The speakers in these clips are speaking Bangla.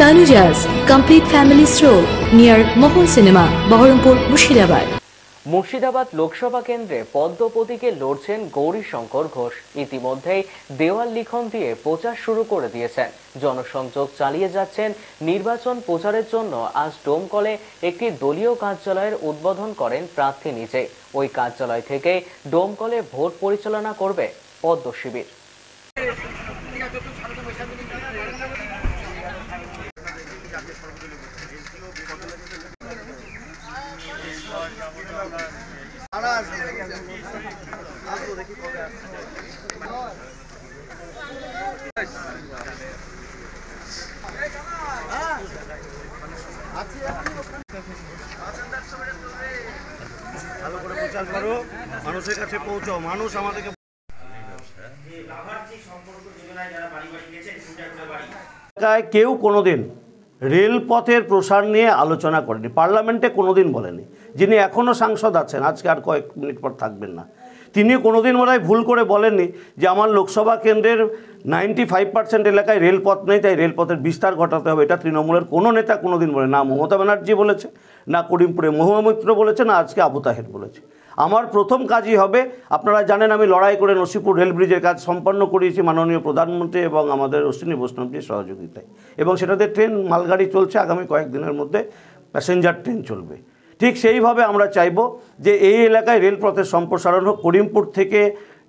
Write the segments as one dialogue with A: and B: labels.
A: Tanujas Complete Family Store near Mohon Cinema, Baharampur, Murshidabad.
B: Murshidabad Lok Sabha কেন্দ্রে পদ্ম প্রতীকে লড়ছেন গৌরীশঙ্কর ঘোষ। ইতিমধ্যেই দেওয়াল লিখন দিয়ে প্রচার শুরু করে দিয়েছেন। জনসংযোগ চালিয়ে যাচ্ছেন। নির্বাচন প্রচারের জন্য আজ ডোমকলে একটি দলীয় কার্যালয়ের উদ্বোধন করেন প্রার্থী নিজেই। ওই কার্যালয় থেকে ডোমকলে ভোট পরিচালনা করবে পদ্ম শিবির।
C: ভালো করে প্রচার করো, মানুষের কাছে পৌঁছাও। মানুষ আমাদেরকে কেউ কোনোদিন রেলপথের প্রসার নিয়ে আলোচনা করেনি, পার্লামেন্টে কোনোদিন বলেনি। যিনি এখনও সাংসদ আছেন, আজকে আর কয়েক মিনিট পর থাকবেন না, তিনি কোনোদিন মনে হয় ভুল করে বলেননি যে আমার লোকসভা কেন্দ্রের 95% এলাকায় রেলপথ নেই, তাই রেলপথের বিস্তার ঘটাতে হবে। এটা তৃণমূলের কোনো নেতা কোনোদিন বলে না। মমতা ব্যানার্জি বলেছে, না করিমপুরে মহুয়া মৈত্র বলেছে, না আজকে আবু তাহের বলেছে। আমার প্রথম কাজই হবে, আপনারা জানেন আমি লড়াই করে নসিপুর রেল ব্রিজের কাজ সম্পন্ন করিয়েছি মাননীয় প্রধানমন্ত্রী এবং আমাদের অশ্বিনী বৈষ্ণবজির সহযোগিতায়, এবং সেটাতে ট্রেন মালগাড়ি চলছে। আগামী কয়েকদিনের মধ্যে প্যাসেঞ্জার ট্রেন চলবে। ঠিক সেইভাবে আমরা চাইব যে এই এলাকায় রেলপথের সম্প্রসারণ হোক। করিমপুর থেকে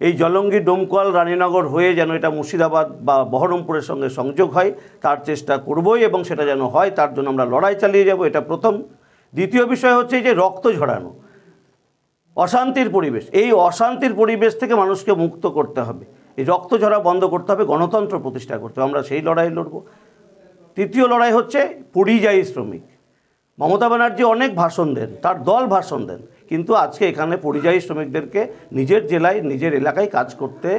C: এই জলঙ্গি, ডোমকল, রানীনগর হয়ে যেন এটা মুর্শিদাবাদ বা বহরমপুরের সঙ্গে সংযোগ হয়, তার চেষ্টা করবই, এবং সেটা যেন হয় তার জন্য আমরা লড়াই চালিয়ে যাব। এটা প্রথম। দ্বিতীয় বিষয় হচ্ছে যে রক্ত ঝরানো, অশান্তির পরিবেশ। এই অশান্তির পরিবেশ থেকে মানুষকে মুক্ত করতে হবে, এই রক্ত ঝরা বন্ধ করতে হবে, গণতন্ত্র প্রতিষ্ঠা করতে হবে। আমরা সেই লড়াই লড়ব। তৃতীয় লড়াই হচ্ছে পরিযায়ী শ্রমিক। মমতা ব্যানার্জি অনেক ভাষণ দেন, তার দল ভাষণ দেন, কিন্তু আজকে এখানে পরিযায়ী শ্রমিকদেরকে নিজের জেলায় নিজের এলাকায় কাজ করতে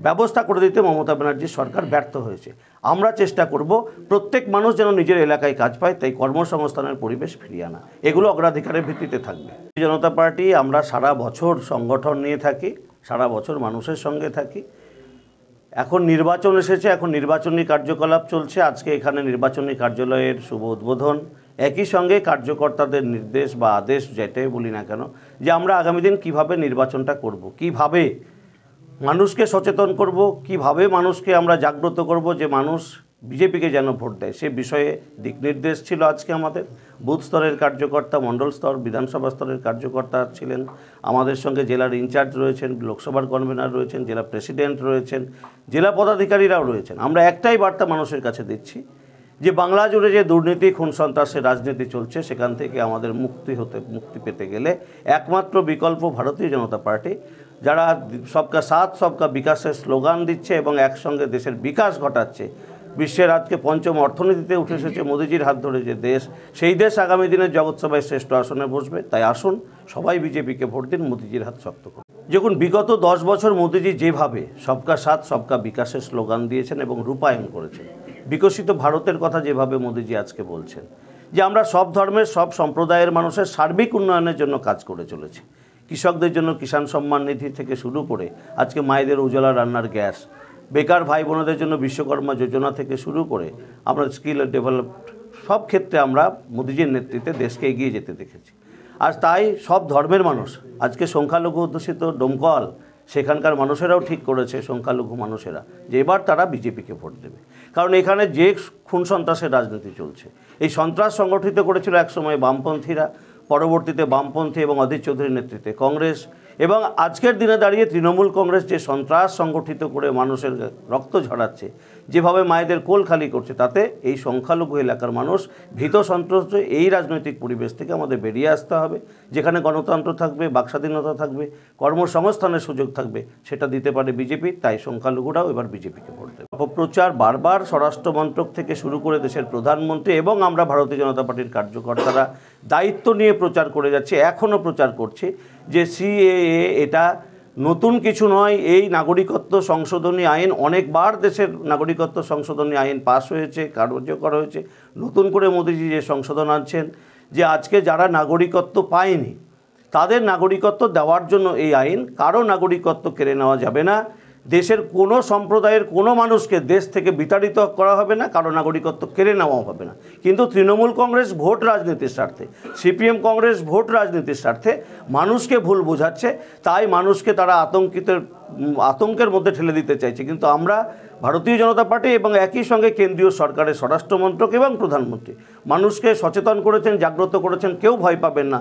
C: ব্যবস্থা করে দিতে মমতা ব্যানার্জির সরকার ব্যর্থ হয়েছে। আমরা চেষ্টা করব প্রত্যেক মানুষ যেন নিজের এলাকায় কাজ পায়, তাই কর্মসংস্থানের পরিবেশ ফিরিয়ে আনা, এগুলো অগ্রাধিকারের ভিত্তিতে থাকবে। জনতা পার্টি আমরা সারা বছর সংগঠন নিয়ে থাকি, সারা বছর মানুষের সঙ্গে থাকি। এখন নির্বাচন এসেছে, এখন নির্বাচনী কার্যকলাপ চলছে। আজকে এখানে নির্বাচনী কার্যালয়ের শুভ উদ্বোধন। একই সঙ্গে কার্যকর্তাদের নির্দেশ বা আদেশ, যেটাই বলি না কেন, যে আমরা আগামী দিন কীভাবে নির্বাচনটা করব, কিভাবে মানুষকে সচেতন করব, কিভাবে মানুষকে আমরা জাগ্রত করব যে মানুষ বিজেপিকে যেন ভোট দেয়, সে বিষয়ে দিক নির্দেশ ছিল আজকে আমাদের। বুথ স্তরের কার্যকর্তা, মণ্ডল স্তর, বিধানসভা স্তরের কার্যকর্তা ছিলেন, আমাদের সঙ্গে জেলার ইনচার্জ রয়েছেন, লোকসভার কনভেনার রয়েছেন, জেলা প্রেসিডেন্ট রয়েছেন, জেলা পদাধিকারীরাও রয়েছেন। আমরা একটাই বার্তা মানুষের কাছে দিচ্ছি যে বাংলা জুড়ে যে দুর্নীতি, খুন, সন্ত্রাসের রাজনীতি চলছে, সেখান থেকে আমাদের মুক্তি পেতে গেলে একমাত্র বিকল্প ভারতীয় জনতা পার্টি, যারা সবকা সাথ সবকা বিকাশের স্লোগান দিচ্ছে এবং একসঙ্গে দেশের বিকাশ ঘটাচ্ছে। বিশ্বের আজকে পঞ্চম অর্থনীতিতে উঠে এসেছে মোদিজির হাত ধরে যে দেশ, সেই দেশ আগামী দিনে জগৎসভায় শ্রেষ্ঠ আসনে বসবে। তাই আসুন সবাই বিজেপিকে ভোট দিন, মোদিজির হাত শক্ত করুন। যখন বিগত 10 বছর মোদিজি যেভাবে সবকা সাথ সবকা বিকাশের স্লোগান দিয়েছেন এবং রূপায়ণ করেছেন, বিকশিত ভারতের কথা যেভাবে মোদিজি আজকে বলছেন যে আমরা সব ধর্মের সব সম্প্রদায়ের মানুষের সার্বিক উন্নয়নের জন্য কাজ করে চলেছি, কৃষকদের জন্য কিষাণ সম্মান নিধি থেকে শুরু করে আজকে মায়েদের উজ্জ্বলা রান্নার গ্যাস, বেকার ভাই বোনদের জন্য বিশ্বকর্মা যোজনা থেকে শুরু করে আমরা স্কিল ডেভেলপ, সব ক্ষেত্রে আমরা মোদিজির নেতৃত্বে দেশকে এগিয়ে যেতে দেখেছি। আর তাই সব ধর্মের মানুষ আজকে সংখ্যালঘু অধ্যুষিত ডোমকল, সেখানকার মানুষেরাও ঠিক করেছে, সংখ্যালঘু মানুষেরা, যে এবার তারা বিজেপিকে ভোট দেবে। কারণ এখানে যে খুন সন্ত্রাসের রাজনীতি চলছে, এই সন্ত্রাস সংগঠিত করেছিল একসময় বামপন্থীরা, পরবর্তীতে বামপন্থী এবং অধীর চৌধুরীর নেতৃত্বে কংগ্রেস, এবং আজকের দিনে দাঁড়িয়ে তৃণমূল কংগ্রেস যে সন্ত্রাস সংগঠিত করে মানুষের রক্ত ঝরাচ্ছে, যেভাবে মায়েদের কোল খালি করছে, তাতে এই সংখ্যালঘু এলাকার মানুষ ভীত সন্ত্রস্ত। এই রাজনৈতিক পরিবেশ থেকে আমাদের বেরিয়ে আসতে হবে, যেখানে গণতন্ত্র থাকবে, বাকস্বাধীনতা থাকবে, কর্মসংস্থানের সুযোগ থাকবে, সেটা দিতে পারে বিজেপি। তাই সংখ্যালঘুরাও এবার বিজেপিকে ভোট দেবে। অপপ্রচার বারবার স্বরাষ্ট্র মন্ত্রক থেকে শুরু করে দেশের প্রধানমন্ত্রী এবং আমরা ভারতীয় জনতা পার্টির কার্যকর্তারা দায়িত্ব নিয়ে প্রচার করে যাচ্ছে, এখনও প্রচার করছে যে সিএএ এটা নতুন কিছু নয়। এই নাগরিকত্ব সংশোধনী আইন অনেকবার দেশের নাগরিকত্ব সংশোধনী আইন পাশ হয়েছে, কার্যকর হয়েছে। নতুন করে মোদিজি যে সংশোধন আনছেন যে আজকে যারা নাগরিকত্ব পায়নি তাদের নাগরিকত্ব দেওয়ার জন্য এই আইন, কারো নাগরিকত্ব কেড়ে নেওয়া যাবে না। দেশের কোনো সম্প্রদায়ের কোনো মানুষকে দেশ থেকে বিতাড়িত করা হবে না, কারো নাগরিকত্ব কেড়ে নেওয়া হবে না। কিন্তু তৃণমূল কংগ্রেস ভোট রাজনীতির স্বার্থে, সিপিএম কংগ্রেস ভোট রাজনীতির স্বার্থে মানুষকে ভুল বোঝাচ্ছে, তাই মানুষকে তারা আতঙ্কের মধ্যে ঠেলে দিতে চাইছে। কিন্তু আমরা ভারতীয় জনতা পার্টি এবং একই সঙ্গে কেন্দ্রীয় সরকারের স্বরাষ্ট্রমন্ত্রক এবং প্রধানমন্ত্রী মানুষকে সচেতন করেছেন, জাগ্রত করেছেন, কেউ ভয় পাবেন না।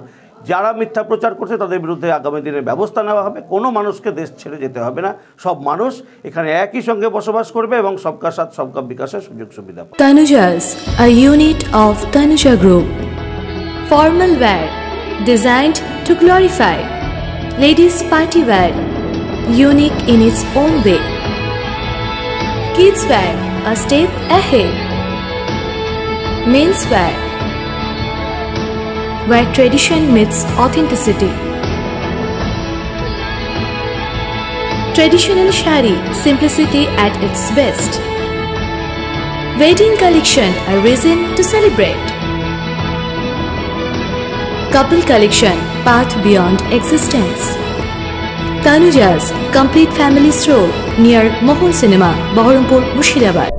C: যারা মিথ্যা প্রচার করছে তাদের বিরুদ্ধে আগামী দিনে ব্যবস্থা নেওয়া হবে। কোনো মানুষকে দেশ ছেড়ে যেতে হবে না, সব মানুষ এখানে একই সঙ্গে বসবাস করবে এবং সবকা সাথ সবকা বিকাশের সুযোগ সুবিধা পাবে।
A: Tanujas, a unit of Tanuja Group. Formal wear designed to glorify. Ladies party wear, unique in its own way. Kids wear, a step ahead. Men's wear, where tradition meets authenticity. Traditional shari, simplicity at its best. Wedding collection, a reason to celebrate. Couple collection, path beyond existence. Tanuja's complete family stroll near Mohol Cinema, Baharampur, Murshidabad.